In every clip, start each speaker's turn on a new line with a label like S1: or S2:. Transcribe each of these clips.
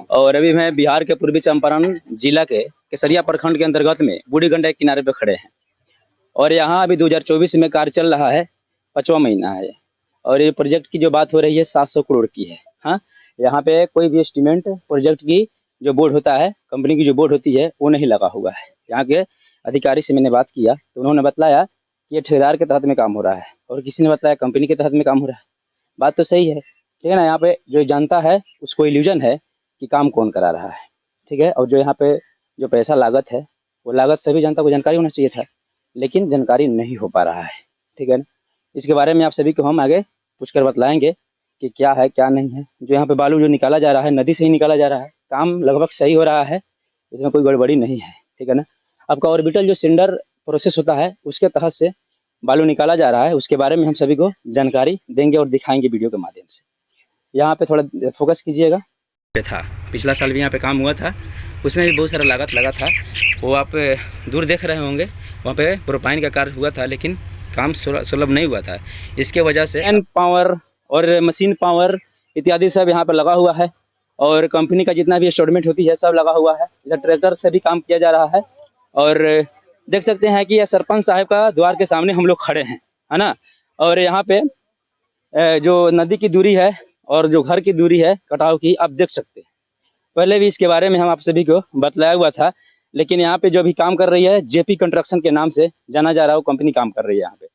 S1: और अभी मैं बिहार के पूर्वी चंपारण जिला के केसरिया प्रखंड के अंतर्गत में बूढ़ी गंडक किनारे पे खड़े हैं। और यहाँ अभी 2024 में कार्य चल रहा है, 5वां महीना है। और ये प्रोजेक्ट की जो बात हो रही है 700 करोड़ की है। हाँ, यहाँ पे कोई भी एस्टीमेट प्रोजेक्ट की जो बोर्ड होता है, कंपनी की जो बोर्ड होती है, वो नहीं लगा हुआ है। यहाँ के अधिकारी से मैंने बात किया तो उन्होंने बताया कि ये ठेकेदार के तहत में काम हो रहा है, और किसी ने बताया कंपनी के तहत में काम हो रहा है। बात तो सही है, ठीक है ना। यहाँ पे जो जानता है उसको इल्यूजन है कि काम कौन करा रहा है, ठीक है। और जो यहाँ पे जो पैसा लागत है, वो लागत सभी जनता को जानकारी होना चाहिए था, लेकिन जानकारी नहीं हो पा रहा है, ठीक है ना। इसके बारे में आप सभी को हम आगे पूछकर बतलाएंगे कि क्या है क्या नहीं है। जो यहाँ पे बालू जो निकाला जा रहा है, नदी से ही निकाला जा रहा है, काम लगभग सही हो रहा है, इसमें कोई गड़बड़ी नहीं है, ठीक है ना। आपका ऑर्बिटल जो सिलेंडर प्रोसेस होता है, उसके तहत से बालू निकाला जा रहा है, उसके बारे में हम सभी को जानकारी देंगे और दिखाएंगे वीडियो के माध्यम से। यहाँ पे थोड़ा फोकस कीजिएगा। था पिछला साल भी यहाँ पे काम हुआ था, उसमें भी बहुत सारा लागत लगा था। वो आप दूर देख रहे होंगे, वहाँ पे प्रोपाइन का कार्य हुआ था, लेकिन काम सुलभ नहीं हुआ था। इसके वजह से मैन पावर और मशीन पावर इत्यादि सब यहाँ पर लगा हुआ है, और कंपनी का जितना भी इंस्टॉलमेंट होती है सब लगा हुआ है। इधर ट्रैक्टर से भी काम किया जा रहा है। और देख सकते हैं कि यह सरपंच साहब का द्वार के सामने हम लोग खड़े हैं, है ना। और यहाँ पे जो नदी की दूरी है और जो घर की दूरी है कटाव की, आप देख सकते हैं। पहले भी इसके बारे में हम आप सभी को बतलाया हुआ था, लेकिन यहाँ पे जो भी काम कर रही है जेपी कंस्ट्रक्शन के नाम से जाना जा रहा है, वो कंपनी काम कर रही है यहाँ पे।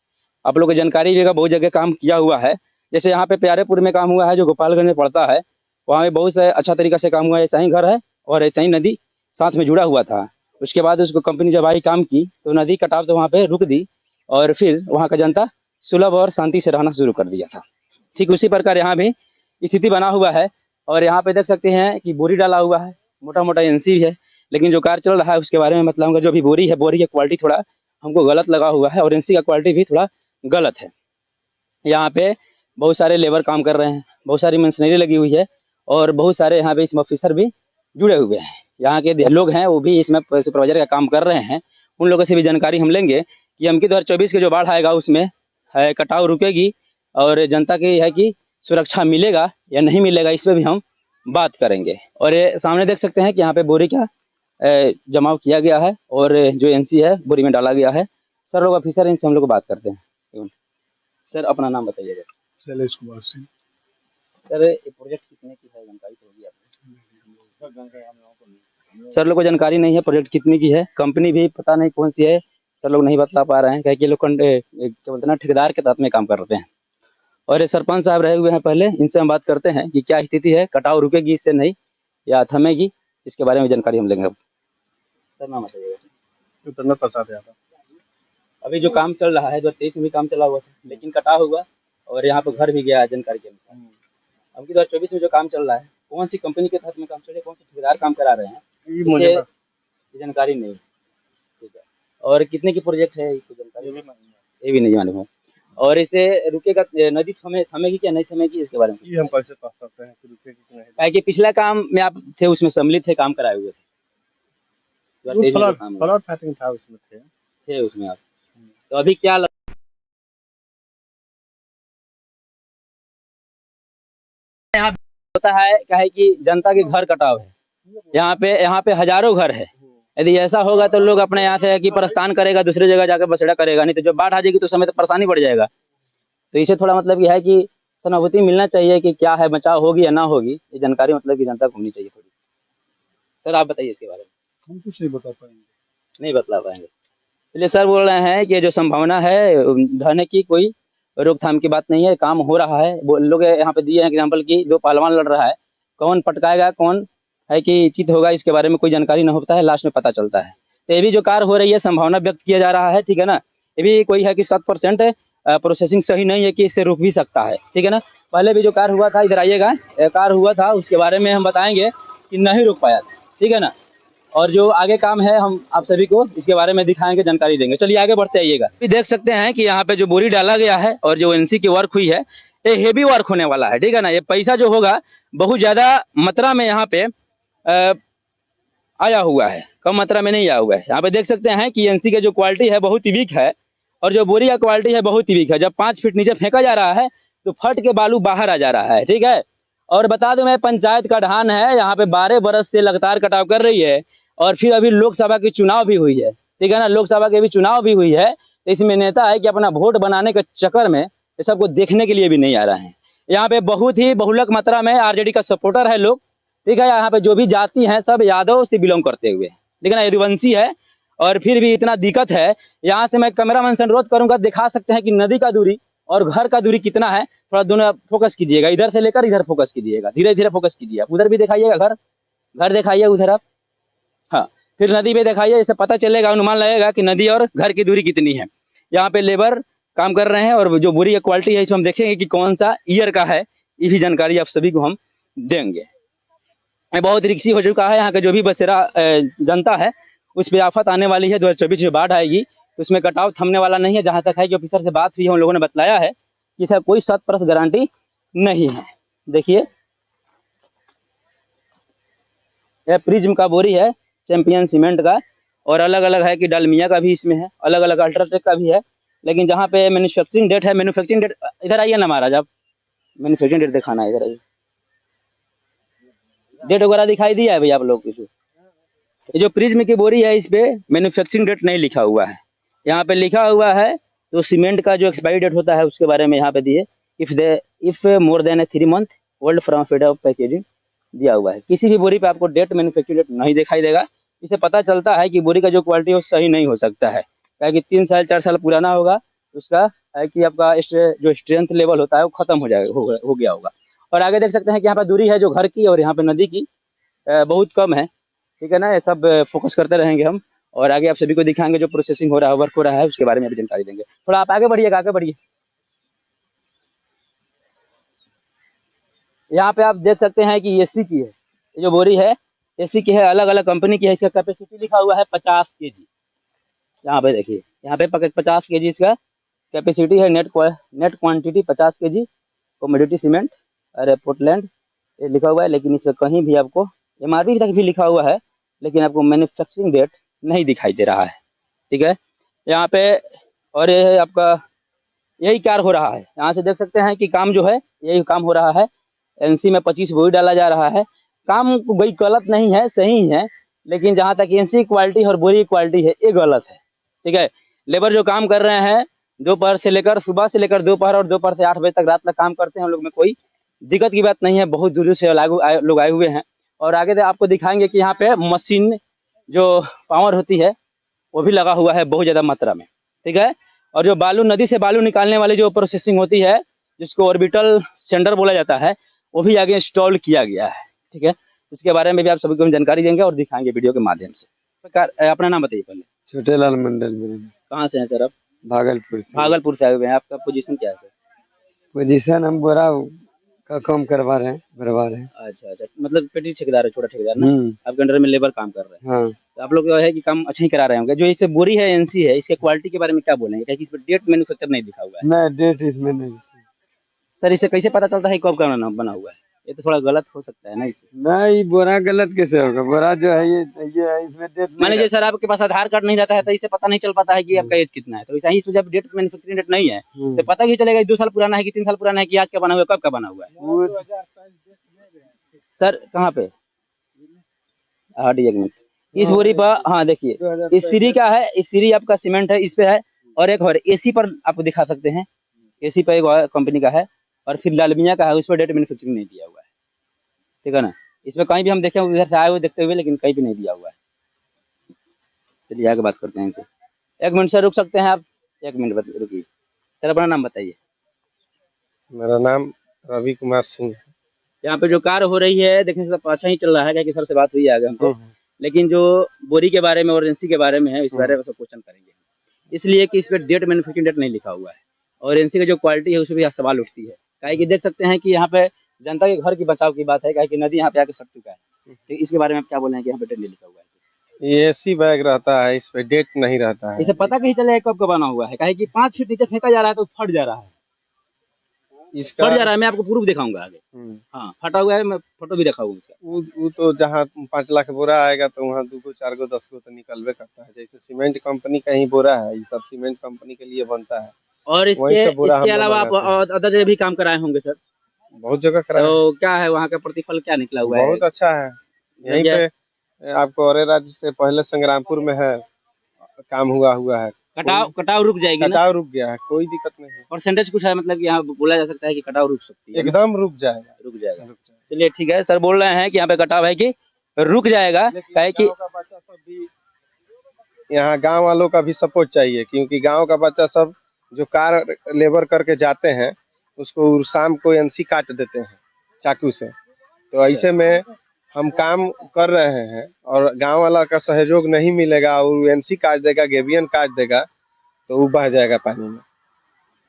S1: आप लोग को जानकारी भी बहुत जगह काम किया हुआ है। जैसे यहाँ पे प्यारेपुर में काम हुआ है, जो गोपालगंज में पड़ता है, वहाँ पे बहुत अच्छा तरीका से काम हुआ है। ऐसा ही घर है और ऐसा ही नदी साथ में जुड़ा हुआ था। उसके बाद उसको कंपनी जब आई काम की तो नदी कटाव तो वहाँ पे रुक दी, और फिर वहाँ का जनता सुलभ और शांति से रहना शुरू कर दिया था। ठीक उसी प्रकार यहाँ भी स्थिति बना हुआ है। और यहाँ पे देख सकते हैं कि बोरी डाला हुआ है, मोटा मोटा एनसी है, लेकिन जो कार्य चल रहा है उसके बारे में बताऊंगा। जो भी बोरी है, बोरी की क्वालिटी थोड़ा हमको गलत लगा हुआ है, और एनसी का क्वालिटी भी थोड़ा गलत है। यहाँ पे बहुत सारे लेबर काम कर रहे हैं, बहुत सारी मशीनरी लगी हुई है, और बहुत सारे यहाँ पे इसमें ऑफिसर भी जुड़े हुए हैं। यहाँ के लोग हैं वो भी इसमें सुपरवाइजर का काम कर रहे हैं। उन लोगों से भी जानकारी हम लेंगे कि हमकी 2024 के जो बाढ़ आएगा उसमें है कटाव रुकेगी, और जनता की है कि सुरक्षा मिलेगा या नहीं मिलेगा, इस पर भी हम बात करेंगे। और ये सामने देख सकते हैं कि यहाँ पे बोरी का जमाव किया गया है, और जो एनसी है बोरी में डाला गया है। सर लोग ऑफिसर हैं, इनसे हम लोग बात करते हैं। सर अपना नाम बताइएगा।
S2: शैलेश कुमार सिंह।
S1: सर ये प्रोजेक्ट कितने की है, जानकारी तो होगी आपको? सर लोग को जानकारी नहीं है प्रोजेक्ट कितने की है, कंपनी भी पता नहीं कौन सी है, सर लोग नहीं बता पा रहे हैं, क्या कि लोग क्या बोलते हैं, ठेकेदार के तहत में काम करते हैं। और ये सरपंच साहब रहे हुए हैं पहले, इनसे हम बात करते हैं कि क्या स्थिति है, कटाव रुकेगी इससे नहीं या थमेगी, इसके बारे में जानकारी हम लेंगे। सर नाम बताइएगा।
S2: उपेंद्र प्रसाद यादव।
S1: अभी जो काम चल रहा है 2023 में भी काम चला हुआ था, लेकिन कटाव हुआ और यहाँ पे घर भी गया है जानकारी के अनुसार। अब 2024 में जो काम चल रहा है, कौन सी कंपनी के तहत में काम चल रहा है, कौन से ठेकेदार काम करा रहे हैं, मुझे जानकारी नहीं है, ठीक है। और कितने की प्रोजेक्ट है इसको जानकारी ये भी नहीं मालूम है। और इसे रुकेगा, नदी थमेगी क्या नहीं थमेगी, इसके बारे में
S2: ये हम कैसे कह सकते हैं कि रुकेगी कि नहीं?
S1: क्या कि पिछला काम में आप थे, उसमें सम्मिलित थे, काम कराए हुए थे,
S2: फ्लड फाइटिंग था उसमें थे
S1: उसमें आप। तो अभी क्या यहाँ होता है, क्या है कि जनता के घर कटाव है, यहाँ पे हजारों घर है। यदि ऐसा होगा तो लोग अपने यहाँ से कि प्रस्थान करेगा, दूसरी जगह जाकर बसेड़ा करेगा, नहीं तो जब बाढ़ आ जाएगी तो समय तो परेशानी बढ़ जाएगा। तो इसे थोड़ा मतलब ये है कि सहानुभूति मिलना चाहिए कि क्या है, बचाव होगी या ना होगी, ये जानकारी मतलब कि जनता को होनी चाहिए थोड़ी। सर आप बताइए इसके बारे में।
S2: हम कुछ नहीं बता पाएंगे,
S1: नहीं बतला पाएंगे। इसलिए सर बोल रहे हैं कि जो संभावना है ढहने की, कोई रोकथाम की बात नहीं है, काम हो रहा है। वो लोग यहाँ पे दिए हैं एग्जाम्पल की, जो पहलवान लड़ रहा है, कौन पटकाएगा, कौन है कि चित होगा, इसके बारे में कोई जानकारी न होता है, लास्ट में पता चलता है। तो ये भी जो कार्य हो रही है, संभावना व्यक्त किया जा रहा है, ठीक है ना। ये भी कोई है कि 7% प्रोसेसिंग सही नहीं है कि इससे रुक भी सकता है, ठीक है ना। पहले भी जो कार्य हुआ था, इधर आइएगा, कार्य हुआ था, उसके बारे में हम बताएंगे कि नहीं रुक पाया, ठीक है ना। और जो आगे काम है हम आप सभी को इसके बारे में दिखाएंगे, जानकारी देंगे। चलिए आगे बढ़ते आइएगा। देख सकते हैं कि यहाँ पे जो बोरी डाला गया है और जो एनसी की वर्क हुई है, ये हेवी वर्क होने वाला है, ठीक है ना। ये पैसा जो होगा बहुत ज्यादा मात्रा में यहाँ पे आया हुआ है, कम मात्रा में नहीं आया हुआ है। यहाँ पे देख सकते हैं कि एनसी की जो क्वालिटी है बहुत ही वीक है, और जो बोरी का क्वालिटी है बहुत ही वीक है। जब 5 फीट नीचे फेंका जा रहा है तो फट के बालू बाहर आ जा रहा है, ठीक है। और बता दूं मैं, पंचायत का ढान है, यहाँ पे 12 बरस से लगातार कटाव कर रही है। और फिर अभी लोकसभा की चुनाव भी हुई है, ठीक है ना, लोकसभा की भी चुनाव भी हुई है। तो इसमें नेता है कि अपना वोट बनाने के चक्कर में ये सबको देखने के लिए भी नहीं आ रहे हैं। यहाँ पे बहुत ही बहुलक मात्रा में आरजेडी का सपोर्टर है लोग, ठीक है। यहाँ पे जो भी जाति हैं सब यादव से बिलोंग करते हुए, ठीक है ना, यदुवंशी है। और फिर भी इतना दिक्कत है। यहाँ से मैं कैमरामैन से अनुरोध करूंगा, दिखा सकते हैं कि नदी का दूरी और घर का दूरी कितना है। थोड़ा दोनों फोकस कीजिएगा, इधर से लेकर इधर फोकस कीजिएगा, धीरे धीरे फोकस कीजिए। आप उधर भी दिखाइएगा, घर घर दिखाइए उधर आप। हाँ, फिर नदी पे दिखाइए, इससे पता चलेगा, अनुमान लगेगा कि नदी और घर की दूरी कितनी है। यहाँ पे लेबर काम कर रहे हैं और जो बोरी की क्वालिटी है इसमें हम देखेंगे कि कौन सा ईयर का है। ये भी जानकारी आप सभी को हम देंगे। ये बहुत रिक्सी हो चुका है यहाँ का जो भी बसेरा जनता है, उस पर आफत आने वाली है। 2024 में बाढ़ आएगी तो उसमें कटाव थमने वाला नहीं है। जहाँ तक है कि ऑफिसर से बात हुई है, उन लोगों ने बताया है कि इसका कोई 100% गारंटी नहीं है। देखिए, यह प्रिज्म का बोरी है, चैंपियन सीमेंट का। और अलग अलग है कि डालमिया का भी इसमें है, अलग अलग अल्ट्राटेक का भी है। लेकिन जहाँ पे मैन्युफैक्चरिंग डेट है, मैन्युफैक्चरिंग डेट, इधर आइए ना महाराज आप, मैन्युफैक्चरिंग डेट दिखाना है, इधर आइए। डेट वगैरह दिखाई दिया है भैया आप लोग को? ये जो प्रिज्म की बोरी है, इस पे मैन्युफैक्चरिंग डेट नहीं लिखा हुआ है। यहाँ पे लिखा हुआ है तो सीमेंट का जो एक्सपायरी डेट होता है उसके बारे में यहाँ पे दिए, if more than 3 month old from fed of packaging दिया हुआ है। किसी भी बोरी पे आपको डेट, मैन्युफैक्चरिंग डेट नहीं दिखाई देगा। इससे पता चलता है कि बोरी का जो क्वालिटी है वो सही नहीं हो सकता है, क्योंकि 3 साल 4 साल पुराना होगा, उसका है कि आपका जो स्ट्रेंथ लेवल होता है वो खत्म हो जाएगा, हो गया होगा। और आगे देख सकते हैं कि यहाँ पर दूरी है जो घर की और यहाँ पे नदी की बहुत कम है, ठीक है ना। ये सब फोकस करते रहेंगे हम, और आगे आप सभी को दिखाएंगे जो प्रोसेसिंग हो रहा है, वर्क हो रहा है, उसके बारे में भी जानकारी देंगे। थोड़ा आप आगे बढ़िएगा, आगे बढ़िए। यहाँ पे आप देख सकते हैं कि एसी की है, ये जो बोरी है एसी की है, अलग अलग कंपनी की है। इसका कैपेसिटी लिखा हुआ है 50 केजी। यहाँ पे देखिए, यहाँ पे 50 केजी इसका कैपेसिटी है। Net quantity 50 KG, commodity cement और पोर्टलैंड ये लिखा हुआ है। लेकिन इसमें कहीं भी आपको एमआरपी तक भी लिखा हुआ है, लेकिन आपको मैन्युफैक्चरिंग डेट नहीं दिखाई दे रहा है, ठीक है यहाँ पे। और ये है आपका, यही कार्य हो रहा है। यहाँ से देख सकते हैं कि काम जो है यही काम हो रहा है। एनसी में 25 बोरी डाला जा रहा है। काम कोई गलत नहीं है, सही है। लेकिन जहाँ तक एनसी की क्वालिटी और बोरी की क्वालिटी है, ये गलत है, ठीक है। लेबर जो काम कर रहे हैं दोपहर से लेकर, सुबह से लेकर दोपहर, और दोपहर से 8 बजे तक रात तक काम करते हैं। हम लोग में कोई दिक्कत की बात नहीं है, बहुत दूर से लोग आए हुए हैं। और आगे आपको दिखाएंगे कि यहाँ पे मशीन जो पावर होती है वो भी लगा हुआ है बहुत ज़्यादा मात्रा में, ठीक है। और जो बालू, नदी से बालू निकालने वाली जो प्रोसेसिंग होती है, जिसको ऑर्बिटल सेंटर बोला जाता है, वो भी आगे इंस्टॉल किया गया है, ठीक है। इसके बारे में भी आप सभी को हम जानकारी देंगे और दिखाएंगे वीडियो के माध्यम से। अपना नाम बताइए पहले।
S2: छोटे लाल मंडल मेरे।
S1: कहाँ से हैं सर आप?
S2: भागलपुर से।
S1: भागलपुर से आए हुए हैं। आपका पोजीशन क्या है सर?
S2: पोजीशन हम बोरा का काम करवा रहे हैं।
S1: अच्छा अच्छा, मतलब पेटी ठेकेदार है, छोटा ठेकेदार ना? आपके अंडर में लेबर काम कर रहे हैं।
S2: हाँ।
S1: तो आप लोग जो है कि काम अच्छा ही करा रहे होंगे। जो इसे बोरी है, एनसी है, इसके क्वालिटी के बारे में क्या बोलेंगे? क्या इसमें डेट मैन्युफैक्चर नहीं दिखा हुआ है?
S2: नहीं, डेट इसमें नहीं।
S1: सर इसे कैसे पता चलता है कब का बना हुआ है? ये तो थोड़ा गलत हो सकता है ना इसमें।
S2: नहीं, बोरा गलत कैसे होगा? बोरा जो है ये है, इसमें डेट
S1: मान लीजिए सर आपके पास आधार कार्ड नहीं रहता है तो इसे पता नहीं चल पाता है कि आपका एज कितना है। तो ऐसा ही जब डेट, मैन्युफैक्चरिंग डेट नहीं है तो पता ही चलेगा 2 साल पुराना है कि 3 साल पुराना है कि आज का बना हुआ है, कब का बना हुआ है। सर कहाँ पे? हाँ, एक मिनट। इस बोरी पर, हाँ देखिए, इस सीरी का है, इस सीरी आपका सीमेंट है, इस पे है। और एक और एसी पर आपको दिखा सकते हैं, एसी पर एक और कंपनी का है। और फिर लालमिया का है, उस पर डेट मैन्युफैक्चरिंग नहीं दिया हुआ है, ठीक है ना। इसमें कहीं भी हम देखें, उधर से आए हुए देखते हुए, लेकिन कहीं भी नहीं दिया हुआ है। चलिए आगे बात करते हैं इनसे। 1 मिनट से रुक सकते हैं आप? 1 मिनट रुकिए। सर अपना नाम बताइए।
S2: मेरा नाम रवि कुमार सिंह।
S1: यहाँ पे जो कार्य हो रही है, देखने से अच्छा ही चल रहा है, क्या सर से बात हुई है आगे हमको। लेकिन जो बोरी के बारे में और एनसी के बारे में है, इस बारे में सब क्वेश्चन करेंगे, इसलिए कि इस पर डेट, मैन्युफैक्चरिंग डेट नहीं लिखा हुआ है। और एनसी की जो क्वालिटी है उसमें भी सवाल उठती है। काहे कि देख सकते हैं कि यहाँ पे जनता के घर की बचाव की बात है, काहे कि नदी यहाँ पे आके सट चुका है। तो इसके बारे में आप क्या बोले हैं कि यहाँ पे डेट नहीं लिखा हुआ है?
S2: ये एसी बैग रहता है, इस पे डेट नहीं रहता है।
S1: इसे पता कहीं चलेगा कब का बना हुआ है? काहे कि 5 फीट नीचे फेंका जा रहा है तो फट जा रहा है,
S2: इसका
S1: फट जा रहा है। मैं आपको प्रूफ दिखाऊंगा आगे। हाँ, फटा हुआ है, मैं फोटो भी रखा हूँ उसका।
S2: वो तो जहाँ 5 लाख बोरा आएगा तो वहाँ 2 4 10 तो निकलवे करता है। जैसे सीमेंट कंपनी का ही बोरा है, ये सब सीमेंट कंपनी के लिए बनता है।
S1: और इसके अलावा आप अदर भी काम कराए होंगे सर?
S2: बहुत जगह कराया है।
S1: तो क्या है वहाँ का प्रतिफल, क्या निकला हुआ है?
S2: बहुत अच्छा है। यहीं
S1: क्या
S2: पे आपको औरे राज्य से पहले संग्रामपुर में है, काम हुआ है।
S1: कटाव कटाव रुक जाएगी ना?
S2: कटाव रुक गया है, कोई दिक्कत नहीं है।
S1: परसेंटेज कुछ है, मतलब कि यहाँ बोला जा सकता है कि कटाव रुक सकती है ना?
S2: एकदम रुक जाएगा।
S1: रुक जाएगा।
S2: रुक जाएगा।
S1: चलिए ठीक है, सर बोल रहे हैं कि यहाँ पे कटाव है कि रुक जाएगा,
S2: लेकिन
S1: काहे कि
S2: गाँव का बच्चा सब भी, यहाँ गांव वालों का भी सपोर्ट चाहिए, क्योंकि गांव का बच्चा सब जो कार लेबर करके जाते हैं उसको शाम को एनसी काट देते हैं चाकू से। तो ऐसे में हम काम कर रहे हैं और गांव वाला का सहयोग नहीं मिलेगा और एनसी काट देगा, गेबियन काट देगा, तो वो बह जाएगा पानी में।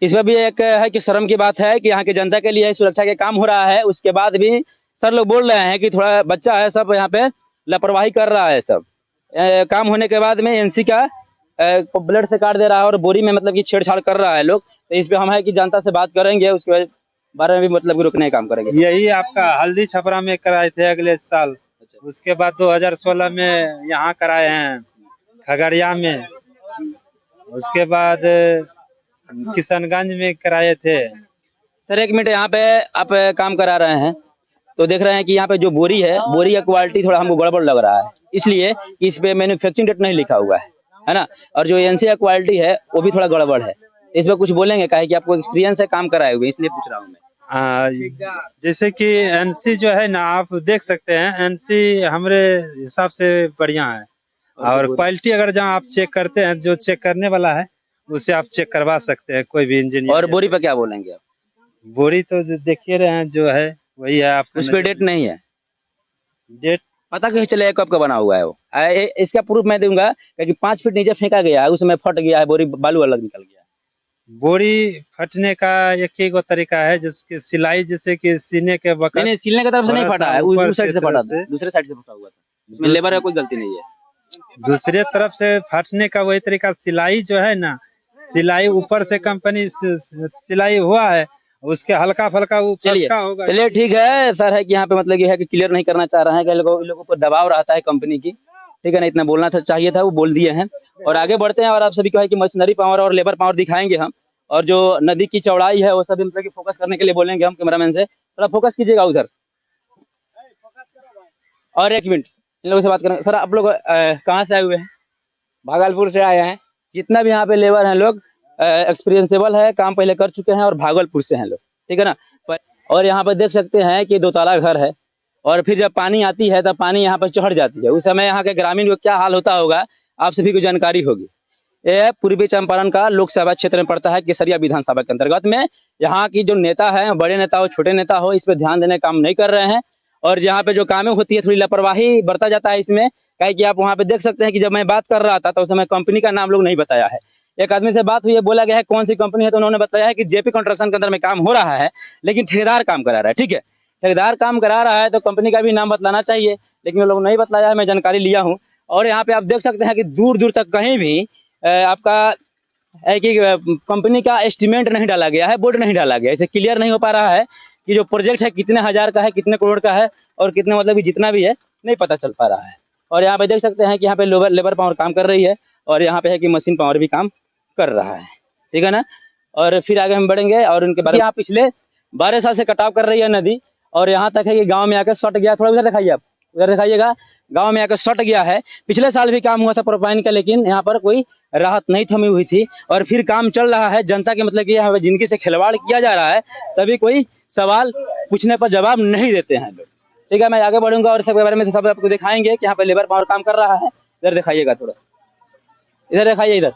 S1: इसमें भी एक है कि शर्म की बात है कि यहाँ की जनता के लिए सुरक्षा के काम हो रहा है, उसके बाद भी सर लोग बोल रहे हैं कि थोड़ा बच्चा है सब यहाँ पे लापरवाही कर रहा है सब। काम होने के बाद में एनसी का ब्लड से काट दे रहा है और बोरी में मतलब कि छेड़छाड़ कर रहा है लोग। तो इस पे हम है कि जनता से बात करेंगे, उसके बारे में भी मतलब कि रुकने का काम करेंगे।
S3: यही आपका हल्दी छपरा में कराए थे अगले साल, उसके बाद 2016 में यहाँ कराए हैं खगड़िया में, उसके बाद किशनगंज में कराए थे।
S1: सर एक मिनट, यहाँ पे आप काम करा रहे हैं तो देख रहे हैं कि यहाँ पे जो बोरी है, बोरी का क्वालिटी थोड़ा हमको गड़बड़ लग रहा है, इसलिए इस पे मैन्युफैक्चरिंग डेट नहीं लिखा हुआ है ना। और जो एनसी का क्वालिटी है वो भी थोड़ा गड़बड़ है। इस पे कुछ बोलेंगे, काहे कि आपको एक्सपीरियंस है काम कराए हुए, इसलिए पूछ रहा हूँ मैं।
S3: जैसे कि एनसी जो है ना, आप देख सकते हैं एनसी हमारे हिसाब से बढ़िया है, और क्वालिटी अगर जहाँ आप चेक करते हैं, जो चेक करने वाला है उससे आप चेक करवा सकते हैं, कोई भी इंजीनियर।
S1: और बोरी पे क्या बोलेंगे आप?
S3: बोरी तो देखिए रहे हैं जो है वही है, आप
S1: उस पे डेट नहीं है।
S3: डेट
S1: पता कैसे चलेगा कब का बना हुआ है वो? इसका प्रूफ मैं दूंगा कि 5 फीट नीचे फेंका गया है, उसमें फट गया है, बोरी बालू अलग निकल गया है।
S3: बोरी फटने का एक ही गो तरीका है, जिसकी सिलाई जैसे कि सीने के वक्त
S1: नहीं, सिलने की तरफ से नहीं फटा है,
S3: ऊपर
S1: उस साइड से
S3: की
S1: फटा
S3: तरफ
S1: था,
S3: से।
S1: दूसरे साइड से फटा हुआ था, इसमें लेबर का कोई गलती नहीं है।
S3: दूसरे तरफ से फटने का वही तरीका, सिलाई जो है ना, सिलाई ऊपर से कंपनी सिलाई हुआ है, उसके हल्का फल्का वो फसका होगा।
S1: चलिए ठीक है सर, है कि यहाँ पे मतलब ये है कि क्लियर नहीं करना चाह रहे हैं कि लोगों को दबाव रहता है कंपनी की, ठीक है ना, इतना बोलना चाहिए था, वो बोल दिए हैं। और आगे बढ़ते हैं और आप सभी को है कि मशीनरी पावर और लेबर पावर दिखाएंगे हम, और जो नदी की चौड़ाई है वो सभी मतलब कि फोकस करने के लिए बोलेंगे हम कैमरामैन से, थोड़ा फोकस कीजिएगा उधर। और एक मिनट इन लोगों से बात करें। सर आप लोग कहाँ से आए हुए हैं?
S4: भागलपुर से आए हैं।
S1: जितना भी यहाँ पे लेबर हैं लोग एक्सपीरियंसेबल है, काम पहले कर चुके हैं और भागलपुर से हैं लोग, ठीक है ना। और यहाँ पे देख सकते हैं कि 2 ताला घर है, और फिर जब पानी आती है तब पानी यहाँ पर चढ़ जाती है, उस समय यहाँ के ग्रामीण को क्या हाल होता होगा आप सभी को जानकारी होगी। ये पूर्वी चंपारण का लोकसभा क्षेत्र में पड़ता है, केसरिया विधानसभा के अंतर्गत में। यहाँ की जो नेता है, बड़े नेता हो छोटे नेता हो, इस पे ध्यान देने काम नहीं कर रहे हैं, और यहाँ पे जो कामें होती है थोड़ी लापरवाही बरता जाता है इसमें। कहे कि आप वहाँ पे देख सकते हैं कि जब मैं बात कर रहा था तो उस समय कंपनी का नाम लोग नहीं बताया है। एक आदमी से बात हुई है, बोला गया है कौन सी कंपनी है, तो उन्होंने बताया है कि जेपी कंस्ट्रक्शन के अंदर में काम हो रहा है, लेकिन ठेकेदार काम करा रहा है, ठीक है। ठेकेदार काम करा रहा है तो कंपनी का भी नाम बतलाना चाहिए, लेकिन वो लोग नहीं बतलाया है, मैं जानकारी लिया हूँ। और यहाँ पे आप देख सकते हैं कि दूर दूर तक कहीं भी आपका है कि कंपनी का एस्टीमेट नहीं डाला गया है, बोर्ड नहीं डाला गया, इसे क्लियर नहीं हो पा रहा है कि जो प्रोजेक्ट है कितने हजार का है, कितने करोड़ का है, और कितने मतलब कि जितना भी है नहीं पता चल पा रहा है। और यहाँ पे देख सकते हैं कि यहाँ पे लेबर पावर काम कर रही है, और यहाँ पे है कि मशीन पावर भी काम कर रहा है, ठीक है ना। और फिर आगे हम बढ़ेंगे और उनके बाद यहाँ पिछले 12 साल से कटाव कर रही है नदी, और यहाँ तक है कि गाँव में आकर सट गया। थोड़ा उधर दिखाइए, आप उधर दिखाइएगा, गाँव में आकर सट गया है। पिछले साल भी काम हुआ था प्रोपाइन का, लेकिन यहाँ पर कोई राहत नहीं थमी हुई थी, और फिर काम चल रहा है। जनता के मतलब कि यहाँ पे जिनकी से खिलवाड़ किया जा रहा है, तभी कोई सवाल पूछने पर जवाब नहीं देते हैं लोग, ठीक है। मैं आगे बढ़ूंगा और सबके बारे में सब आपको दिखाएंगे कि यहाँ पे लेबर पावर काम कर रहा है। इधर दिखाइएगा, थोड़ा इधर दिखाइए, इधर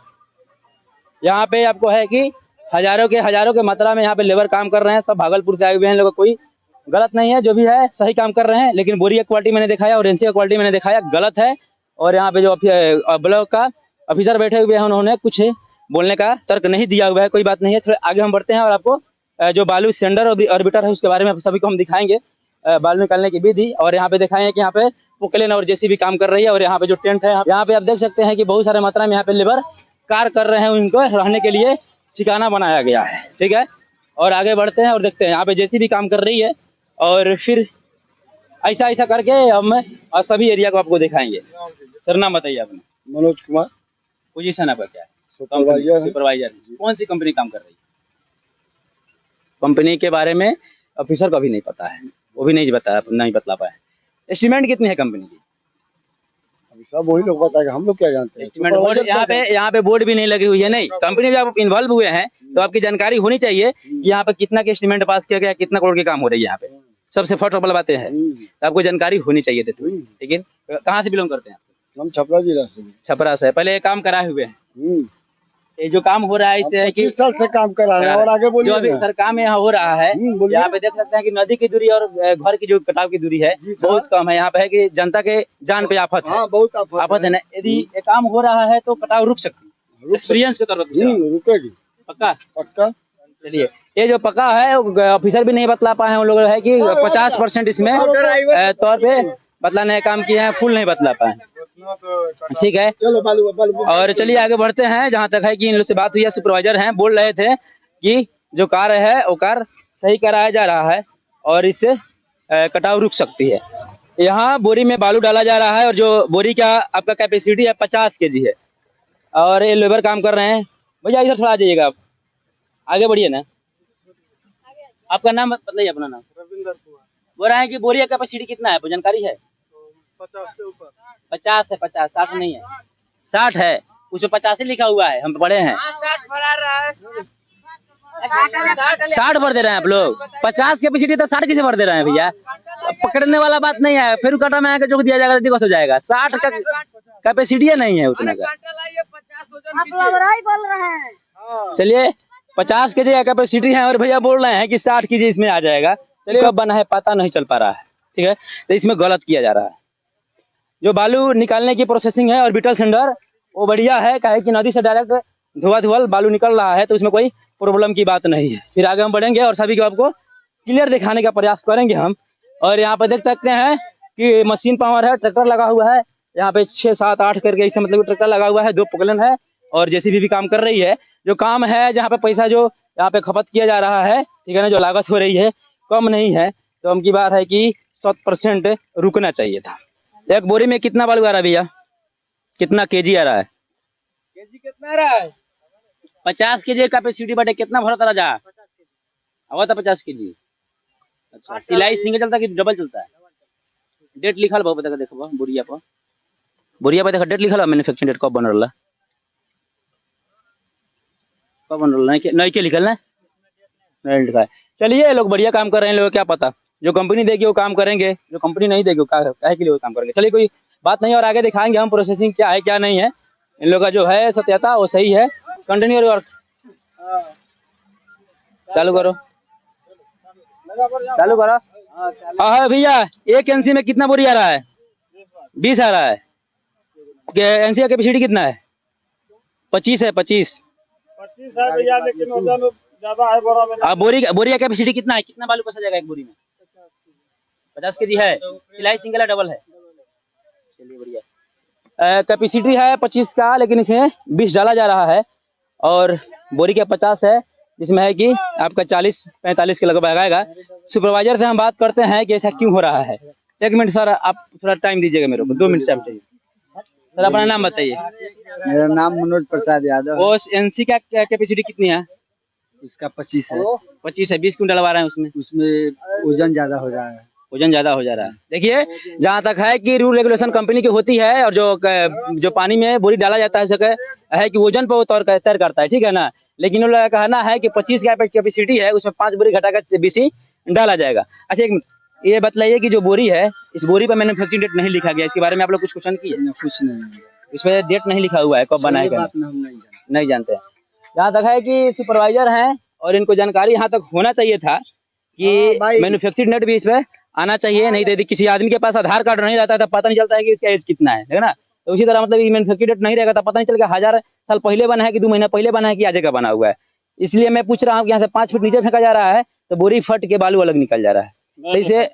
S1: यहाँ पे आपको है कि हजारों के मात्रा में यहाँ पे लेबर काम कर रहे हैं, सब भागलपुर से आए हुए हैं लोग, कोई गलत नहीं है, जो भी है सही काम कर रहे हैं। लेकिन बोरी की क्वालिटी मैंने दिखाया और एनसी की क्वालिटी मैंने दिखाया गलत है। और यहाँ पे जो ब्लॉक का ऑफिसर बैठे हुए हैं, उन्होंने कुछ बोलने का तर्क नहीं दिया हुआ है, कोई बात नहीं है। थोड़ा आगे हम बढ़ते हैं और आपको जो बालू सेंडर और ऑर्बिटर है उसके बारे में सभी को हम दिखाएंगे, बालू निकालने की विधि। और यहाँ पे दिखाएंगे कि यहाँ पे पुकलेन और जेसीबी काम कर रही है, और यहाँ पे जो टेंट है, यहाँ पे आप देख सकते हैं कि बहुत सारे मात्रा में यहाँ पे लेबर कार्य कर रहे हैं, उनको रहने के लिए ठिकाना बनाया गया है, ठीक है। और आगे बढ़ते हैं और देखते हैं यहाँ पे जेसीबी काम कर रही है, और फिर ऐसा करके हम सभी एरिया को आपको दिखाएंगे। सर नाम बताइए अपना।
S4: मनोज कुमार,
S1: पोजीशन आपका क्या है?
S4: सुपरवाइजर।
S1: सुपरवाइजर। कौन सी कंपनी काम कर रही है? कंपनी के बारे में ऑफिसर को भी नहीं पता है, वो भी नहीं बतला पाए। एस्टीमेट कितनी है कंपनी की?
S4: अभी सब वही लोग बताएगा, हम लोग क्या जानते हैं।
S1: एस्टीमेट बोर्ड यहाँ पे बोर्ड भी नहीं लगी हुई है। नहीं, कंपनी में जब आप इन्वॉल्व हुए हैं तो आपकी जानकारी होनी चाहिए कि यहाँ पे कितना के एस्टीमेट पास किया गया, कितना करोड़ के काम हो रही है यहाँ पे। सबसे फर्स्ट ऑफ ऑल बातें हैं, तो आपको जानकारी होनी चाहिए थी। ठीक है, कहाँ से बिलोंग करते हैं?
S4: हम छपरा जिला से।
S1: छपरा से। पहले ये काम कराए हुए हैं? ये जो काम हो रहा है इससे है कि
S4: 25 साल से काम कर रहे हैं। और आगे बोलिए।
S1: जो अभी सर काम यहाँ हो रहा है, यहाँ पे देख सकते हैं कि नदी की दूरी और घर की जो कटाव की दूरी है बहुत कम है। यहाँ पे है कि जनता के जान पे आफत है।
S4: बहुत
S1: आफत है ना। यदि ये काम हो रहा है तो कटाव रुक सकती है। एक्सपीरियंस के तौर पर
S4: रुकेगी
S1: पक्का।
S4: पक्का।
S1: चलिए, ये जो पक्का है ऑफिसर भी नहीं बतला पाए हैं। उन लोग है कि 50% इसमें तौर पे बतलाने का काम किए हैं, फुल नहीं बतला पाए। ठीक है, और चलिए आगे बढ़ते हैं। जहाँ तक है कि इन लोग से बात हुई है, सुपरवाइजर हैं, बोल रहे थे कि जो कार्य है वो कार्य सही कराया जा रहा है और इससे कटाव रुक सकती है। यहाँ बोरी में बालू डाला जा रहा है और जो बोरी का आपका कैपेसिटी है 50 kg है और ये लेबर काम कर रहे हैं। भैया इधर थोड़ा आ जाइएगा, आप आगे बढ़िए ना। आपका नाम बताइए, अपना नाम।
S3: रविंदर कुमार।
S1: बोल रहे हैं कि बोरी का कैपेसिटी कितना है, जानकारी है?
S3: 50 से ऊपर।
S1: 50 है। 50, 60 नहीं है, 60 है। उसमें 85 लिखा हुआ है, हम पढ़े हैं। 60 भर दे रहे हैं आप लोग। 50 कैपेसिटी तो 60 कैसे भर दे रहे हैं भैया? पकड़ने वाला बात नहीं है, फिर कटा में आकर जो दिया जाएगा दिक्कत हो जाएगा। 60 का कैपेसिटी नहीं है उतना का। चलिए, 50 kg का कैपेसिटी है और भैया बोल रहे हैं कि 60 kg इसमें आ जाएगा। चलिए, कब बना है पता नहीं चल पा रहा है। ठीक है, तो इसमें गलत किया जा रहा है। जो बालू निकालने की प्रोसेसिंग है ऑर्बिटल सेंडर, वो बढ़िया है, काहे कि नदी से डायरेक्ट धुआं बालू निकल रहा है, तो उसमें कोई प्रॉब्लम की बात नहीं है। फिर आगे हम बढ़ेंगे और सभी को आपको क्लियर दिखाने का प्रयास करेंगे हम। और यहाँ पे देख सकते हैं कि मशीन पावर है, ट्रैक्टर लगा हुआ है यहाँ पे 6, 7, 8 करके ऐसे मतलब ट्रैक्टर लगा हुआ है, 2 पोकलन है और जेसीबी भी काम कर रही है। जो काम है जहाँ पे पैसा जो यहाँ पे खपत किया जा रहा है, ठीक है ना, जो लागत हो रही है कम नहीं है, तो हम की बात है कि 100% रुकना चाहिए था। एक बोरी में कितना बालू आ रहा है भैया? कितना केजी आ रहा है?
S3: केजी कितना आ रहा है?
S1: 50 kg कैपेसिटी बटे कितना भरता राजा? आवा था 50 kg। अच्छा, सिलाई सिंगल चलता है कि डबल चलता है? डेट लिखल बा, बता के देखो बोरिया पर। बोरिया पर देखो डेट लिखल बा, मैन्युफैक्चरिंग डेट कब बन रहा, कब बन रहा नहीं के लिखल ना, नहीं लिखा है। चलिए, ये लोग बढ़िया काम कर रहे हैं। लोग क्या पता, जो कंपनी देगी वो काम करेंगे, जो कंपनी नहीं देगी वो काहे के लिए वो काम करेंगे। चलिए, कोई बात नहीं, और आगे दिखाएंगे हम प्रोसेसिंग क्या है क्या नहीं है। इन लोग का जो है सत्यता वो सही है। कंटिन्यू वर्क चालू करो, चालू करो। हाँ भैया, एक एनसी में कितना बोरी आ रहा है? 20 आ रहा है। एनसी का कैपेसिटी कितना है? 25 है। 25
S3: है भैया, लेकिन वजन ज्यादा है बोरा में।
S1: बोरी का कैपेसिटी कितना है? कितना बालू कसा जाएगा एक बोरी में? 50 kg है। सिलाई सिंगल है डबल है? चलिए बढ़िया। कैपेसिटी है 25 का, लेकिन इसमें 20 डाला जा रहा है और बोरी का 50 है, जिसमें है कि आपका 40-45 के लगभग आएगा। सुपरवाइजर से हम बात करते हैं कि ऐसा क्यों हो रहा है। 1 मिनट सर, आप थोड़ा टाइम दीजिएगा मेरे को, 2 मिनट टाइम चाहिए। सर अपना नाम बताइए।
S4: मेरा नाम मनोज प्रसाद यादव।
S1: वो एनसी का कैपेसिटी कितनी है?
S4: उसका 25 है।
S1: 25 है। 20 क्यों डलवा रहे हैं उसमें?
S4: उसमें वजन ज्यादा हो रहा है।
S1: वजन ज्यादा हो जा रहा है। देखिए, जहाँ तक है कि रूल रेगुलेशन कंपनी की होती है और जो पानी में बोरी डाला जाता है कि वजन पर वो तय करता है, ठीक है ना। लेकिन उन लोगों का कहना है कि 25 का कैपेसिटी है, उसमें 5 बोरी घटाकर 20 डाला जाएगा। अच्छा, एक ये बतलाइए कि जो बोरी है, इस बोरी पर मैन्युफैक्चरिंग डेट नहीं लिखा गया, इसके बारे में आप लोग कुछ क्वेश्चन किए?
S4: कुछ नहीं,
S1: इस पर डेट नहीं लिखा हुआ है, कब बनाएगा नहीं जानते। जहाँ तक है कि सुपरवाइजर हैं और इनको जानकारी यहाँ तक होना चाहिए था कि मैन्युफैक्चरिंग डेट भी इस पर आना चाहिए। नहीं तो यदि किसी आदमी के पास आधार कार्ड नहीं रहता है तो पता नहीं चलता है कि इसका एज कितना है ना। तो उसी तरह मतलब मैन्युफैक्चरिंग डेट नहीं रहेगा तो पता नहीं चलेगा 1000 साल पहले बना है कि 2 महीना पहले बना है कि आज का बना हुआ है। इसलिए मैं पूछ रहा हूँ कि यहाँ से 5 फीट नीचे फेंका जा रहा है तो बोरी फट के बालू अलग निकल जा रहा है। तो इसे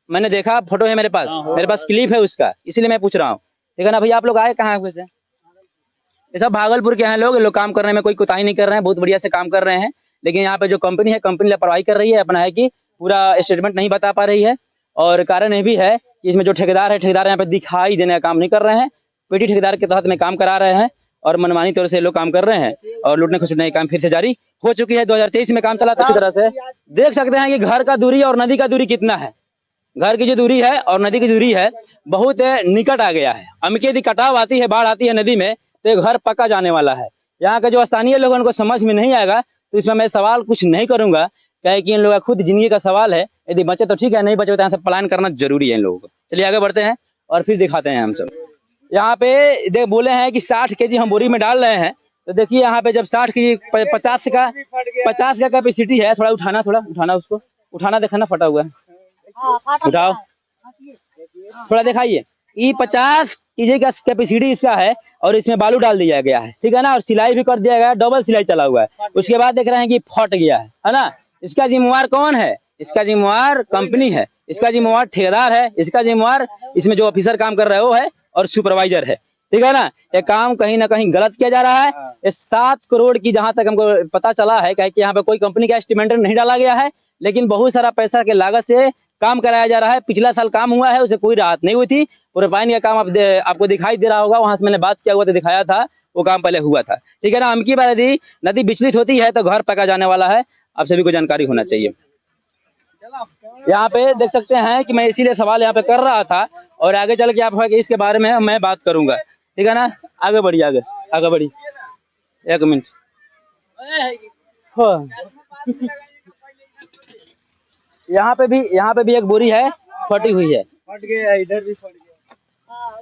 S1: मैंने देखा, फोटो है मेरे पास क्लिप है उसका, इसलिए मैं पूछ रहा हूँ। ठीक है ना भैया, आप लोग आए कहाँ से? ये सब भागलपुर के हैं लोग काम करने में कोई कोताही नहीं कर रहे हैं, बहुत बढ़िया से काम कर रहे हैं। लेकिन यहाँ पे जो कंपनी है, कंपनी लापरवाही कर रही है, अपना है कि पूरा स्टेटमेंट नहीं बता पा रही है। और कारण ये भी है कि इसमें जो ठेकेदार है, ठेकेदार यहाँ पे दिखाई देने का काम नहीं कर रहे हैं, पेटी ठेकेदार के तहत में काम करा रहे हैं और मनमानी तौर से लोग काम कर रहे हैं और लूटने खसुटने का काम फिर से जारी हो चुकी है। 2023 में काम चला था अच्छी तरह से। देख सकते हैं कि घर का दूरी और नदी का दूरी कितना है। घर की जो दूरी है और नदी की दूरी है बहुत निकट आ गया है। अमके यदि कटाव आती है, बाढ़ आती है नदी में, तो ये घर पक्का जाने वाला है। यहाँ का जो स्थानीय लोगों को समझ में नहीं आएगा तो इसमें मैं सवाल कुछ नहीं करूंगा, क्या कि इन लोगों का खुद जिंदगी का सवाल है। यदि बचे तो ठीक है, नहीं बचे तो यहाँ से पलायन करना जरूरी है इन लोगों को। चलिए आगे बढ़ते हैं और फिर दिखाते हैं हम सब। यहाँ पे देख बोले हैं कि 60 केजी हम बोरी में डाल रहे हैं, तो देखिए यहाँ पे जब 60 केजी 50 का कैपेसिटी है। थोड़ा उठाना उसको उठाना, देखना फटा हुआ है, उठाओ थोड़ा दिखाइए। ये 50 केजी का कैपेसिटी इसका है और इसमें बालू डाल दिया गया है, ठीक है ना। और सिलाई भी कर दिया गया है, डबल सिलाई चला हुआ है। उसके बाद देख रहे हैं कि फट गया है ना। इसका जिम्मेवार कौन है? इसका जिम्मेवार कंपनी है, इसका जिम्मेवार ठेकेदार है, इसका जिम्मेवार इसमें जो ऑफिसर काम कर रहा है वो है और सुपरवाइजर है, ठीक है ना। ये काम कहीं ना कहीं गलत किया जा रहा है। ये 7 करोड़ की जहां तक हमको पता चला है कि यहाँ पे कोई कंपनी का एस्टिमेटर नहीं डाला गया है, लेकिन बहुत सारा पैसा के लागत से काम कराया जा रहा है। पिछला साल काम हुआ है, उसे कोई राहत नहीं हुई थी। पुरपाइन का काम आपको दिखाई दे रहा होगा, वहां से मैंने बात किया हुआ तो दिखाया था, वो काम पहले हुआ था, ठीक है ना। अमकी बार यदि नदी विचलित होती है तो घर पका जाने वाला है, आप सभी को जानकारी होना चाहिए। यहाँ पे देख सकते हैं कि मैं इसीलिए सवाल यहाँ पे कर रहा था और आगे चल के आप इसके बारे में मैं बात करूंगा, ठीक है ना। आगे बढ़िए, आगे बढ़िए, 1 मिनट। यहाँ पे भी एक बोरी है, फटी हुई है,
S3: फट गया, इधर भी फट गया।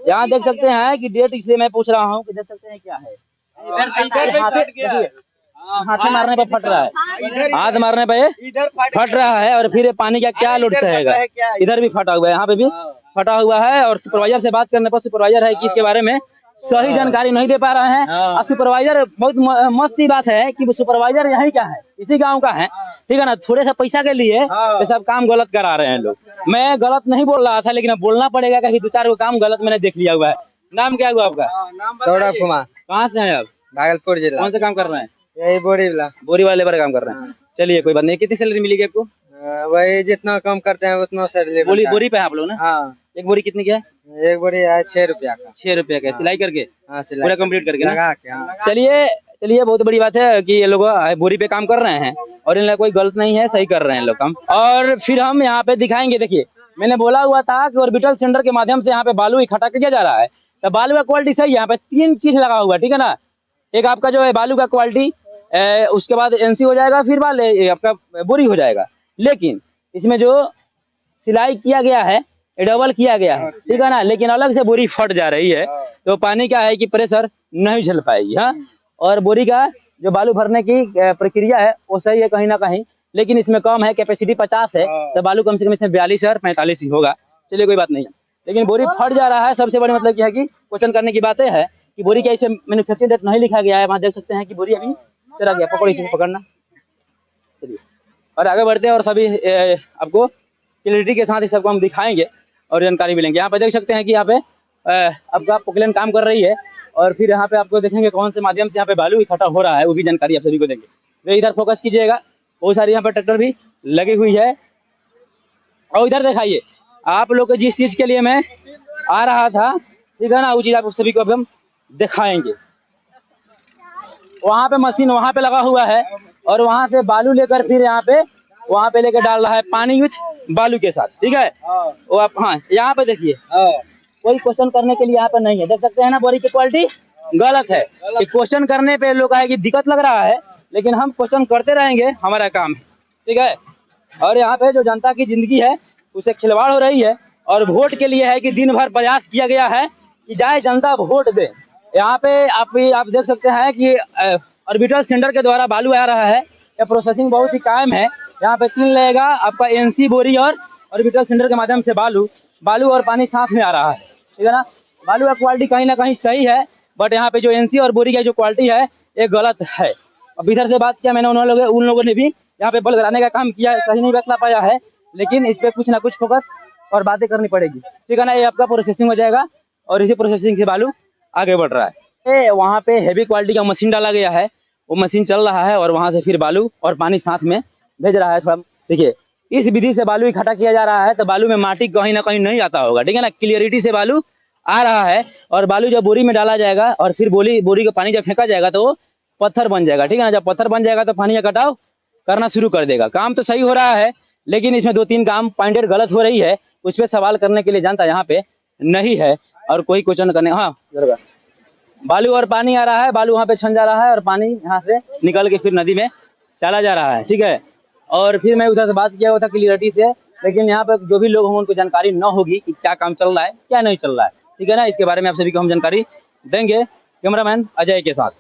S1: यहाँ देख सकते हैं कि डेट इसलिए मैं पूछ रहा हूँ कि देख सकते हैं क्या है। हाथ मारने पे फट रहा है, हाथ मारने पे फट रहा है और फिर पानी का क्या लोड सहेगा। इधर भी फटा हुआ है, यहाँ पे भी फटा हुआ है। और सुपरवाइजर से बात करने पर सुपरवाइजर है कि इसके बारे में सही जानकारी नहीं दे पा रहे हैं। और सुपरवाइजर बहुत मस्त सी बात है कि सुपरवाइजर यही का है, इसी गांव का है, ठीक है ना। थोड़े सा पैसा के लिए ये सब काम गलत करा रहे हैं लोग। मैं गलत नहीं बोल रहा था, लेकिन अब बोलना पड़ेगा कि 2-4 को काम गलत मैंने देख लिया हुआ है। नाम क्या हुआ आपका?
S3: सौरभ कुमार।
S1: कहाँ से हैं आप?
S3: भागलपुर जिला।
S1: कौन से काम कर रहे हैं?
S3: यही
S1: बोरी वाले लेबर काम कर रहे हैं। चलिए कोई बात नहीं। कितनी सैलरी मिलेगी आपको?
S3: वही जितना कम करते हैं उतना सैलरी।
S1: बोरी पे है आप लोग ना?
S3: हाँ।
S1: एक बोरी कितनी की है?
S3: एक बोरी है 6 रुपया का।
S1: 6 रुपया का सिलाई करके?
S3: हाँ, सिलाई
S1: पूरा कंप्लीट करके ना?
S3: लगा के। हाँ।
S1: चलिए बहुत बड़ी बात है कि ये लोग बोरी पे काम कर रहे हैं और इन लोग कोई गलत नहीं है, सही कर रहे हैं लोग काम। और फिर हम यहाँ पे दिखाएंगे। देखिए मैंने बोला हुआ था कि ऑर्बिटल सिलेंडर के माध्यम से यहाँ पे बालू इकट्ठा किया जा रहा है, तो बालू का क्वालिटी सही है। यहाँ पे 3 चीज लगा हुआ है, ठीक है ना। एक आपका जो है बालू का क्वालिटी, उसके बाद एनसी हो जाएगा, फिर बाद आपका बोरी हो जाएगा। लेकिन इसमें जो सिलाई किया गया है डबल किया गया है, ठीक है ना। लेकिन अलग से बोरी फट जा रही है, तो पानी क्या है कि प्रेशर नहीं झेल पाएगी। हाँ, और बोरी का जो बालू भरने की प्रक्रिया है वो सही है कहीं ना कहीं, लेकिन इसमें कम है। कैपेसिटी 50 है, तो बालू कम से कम इसमें 42 और 45 ही होगा। चलिए कोई बात नहीं, लेकिन बोरी फट जा रहा है। सबसे बड़ी मतलब क्या है कि क्वेश्चन करने की बातें है कि बोरी का इसे मैन्युफैक्चरिंग डेट नहीं लिखा गया है। वहाँ देख सकते हैं कि बोरी अभी चला गया, पकड़ इसे पकड़ना। चलिए और आगे बढ़ते हैं और सभी आपको क्लियरिटी के साथ ही सबको हम दिखाएंगे और जानकारी मिलेंगे। यहाँ पे देख सकते हैं कि यहाँ पे आपका पोकलेन काम कर रही है और फिर यहाँ पे आपको देखेंगे कौन से माध्यम से यहाँ पे बालू इकट्ठा हो रहा है, वो भी जानकारी आप सभी को देंगे। तो इधर फोकस कीजिएगा, बहुत सारी यहाँ पे ट्रैक्टर भी लगी हुई है। और इधर दिखाइए आप लोग को जिस चीज के लिए मैं आ रहा था, ठीक है ना, वो चीज आप सभी को अब हम दिखाएंगे। वहाँ पे मशीन वहाँ पे लगा हुआ है और वहाँ से बालू लेकर फिर यहाँ पे वहाँ पे लेकर डाल रहा है पानी यूज बालू के साथ, ठीक है। वो आप हाँ यहाँ पे देखिए, कोई क्वेश्चन करने के लिए यहाँ पे नहीं है। देख सकते हैं ना बोरी की क्वालिटी गलत है। क्वेश्चन करने पे लोग आए कि दिक्कत लग रहा है, लेकिन हम क्वेश्चन करते रहेंगे, हमारा काम है, ठीक है। और यहाँ पे जो जनता की जिंदगी है उसे खिलवाड़ हो रही है और वोट के लिए है कि दिन भर प्रयास किया गया है कि जाए जनता वोट दे। यहाँ पे आप देख सकते हैं कि ऑर्बिटल सिलेंडर के द्वारा बालू आ रहा है। यह प्रोसेसिंग बहुत ही कायम है। यहाँ पे 3 लगेगा आपका एनसी बोरी और ऑर्बिटल सिलेंडर के माध्यम से बालू और पानी साथ में आ रहा है, ठीक है ना। बालू का क्वालिटी कहीं ना कहीं सही है, बट यहाँ पे जो एनसी और बोरी का जो क्वालिटी है ये गलत है। अब इधर से बात किया मैंने, उन लोगों ने भी यहाँ पे बल गलाने का काम किया, कहीं नहीं बतला पाया है, लेकिन इस पे कुछ ना कुछ फोकस और बातें करनी पड़ेगी, ठीक है ना। ये आपका प्रोसेसिंग हो जाएगा और इसी प्रोसेसिंग से बालू आगे बढ़ रहा है। वहाँ पे हैवी क्वालिटी का मशीन डाला गया है, वो मशीन चल रहा है और वहाँ से फिर बालू और पानी साथ में भेज रहा है। थोड़ा देखिए, इस विधि से बालू इकट्ठा किया जा रहा है, तो बालू में माटी कहीं ना कहीं नहीं आता होगा, ठीक है ना। क्लियरिटी से बालू आ रहा है और बालू जब बोरी में डाला जाएगा और फिर बोरी का पानी जब फेंका जाएगा तो वो पत्थर बन जाएगा, ठीक है ना। जब पत्थर बन जाएगा तो पानी का कटाव करना शुरू कर देगा। काम तो सही हो रहा है, लेकिन इसमें 2-3 काम पॉइंटेड गलत हो रही है, उस पर सवाल करने के लिए जनता यहाँ पे नहीं है और कोई क्वेश्चन करने। हाँ, बालू और पानी आ रहा है, बालू वहाँ पे छन जा रहा है और पानी यहाँ से निकल के फिर नदी में चला जा रहा है, ठीक है। और फिर मैं उधर से बात किया हुआ था क्लियरिटी से, लेकिन यहाँ पे जो भी लोग होंगे उनको जानकारी न होगी कि क्या काम चल रहा है क्या नहीं चल रहा है, ठीक है ना। इसके बारे में आप सभी को हम जानकारी देंगे कैमरामैन अजय के साथ।